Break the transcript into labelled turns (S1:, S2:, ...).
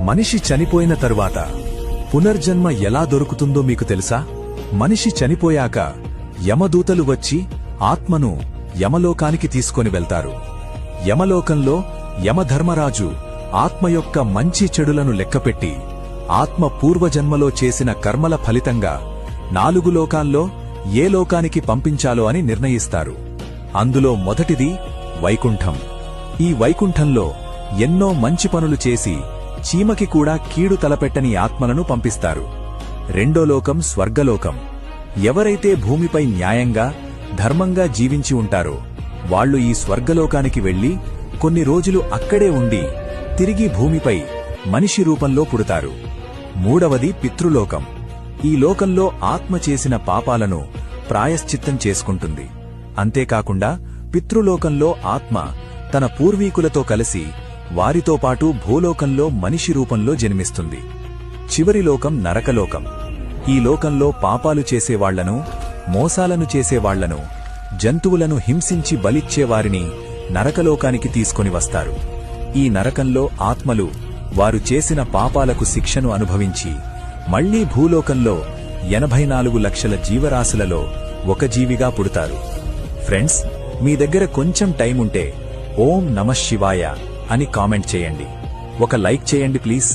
S1: మనిషి చనిపోయిన తరువాత పునర్జన్మ ఎలా దొరుకుతుందో మీకు తెలుసా? మనిషి చనిపోయాక యమదూతలు వచ్చి ఆత్మను యమలోకానికి తీసుకొని వెళ్తారు. యమలోకంలో యమధర్మరాజు ఆత్మ యొక్క మంచి చెడులను లెక్కపెట్టి ఆత్మ పూర్వజన్మలో చేసిన కర్మల ఫలితంగా 4 లోకాల్లో ఏ లోకానికి పంపించాలో అని నిర్ణయిస్తారు. అందులో మొదటిది వైకుంఠం. ఈ వైకుంఠంలో ఎన్నో మంచి పనులు చేసి చీమకి కూడా కీడు తలపెట్టని ఆత్మలను పంపిస్తారు. రెండో లోకం స్వర్గలోకం. ఎవరైతే భూమిపై న్యాయంగా ధర్మంగా జీవించి ఉంటారో వాళ్లు ఈ స్వర్గలోకానికి వెళ్లి కొన్ని రోజులు అక్కడే ఉండి తిరిగి భూమిపై మనిషి రూపంలో పుడతారు. మూడవది పితృలోకం. ఈ లోకంలో ఆత్మ చేసిన పాపాలను ప్రాయశ్చిత్తం చేసుకుంటుంది. అంతేకాకుండా పితృలోకంలో ఆత్మ తన పూర్వీకులతో కలిసి వారితో పాటు భూలోకంలో మనిషి రూపంలో జన్మిస్తుంది. చివరి లోకం నరకలోకం. ఈ లోకంలో పాపాలు చేసేవాళ్లను, మోసాలను చేసేవాళ్లను, జంతువులను హింసించి బలిచ్చేవారిని నరకలోకానికి తీసుకొని వస్తారు. ఈ నరకంలో ఆత్మలు వారు చేసిన పాపాలకు శిక్షను అనుభవించి మళ్లీ భూలోకంలో 84 లక్షల జీవరాశులలో ఒక జీవిగా పుడతారు. ఫ్రెండ్స్, మీ దగ్గర కొంచెం టైం ఉంటే ఓం నమః శివాయ అని కామెంట్ చేయండి. ఒక లైక్ చేయండి ప్లీజ్.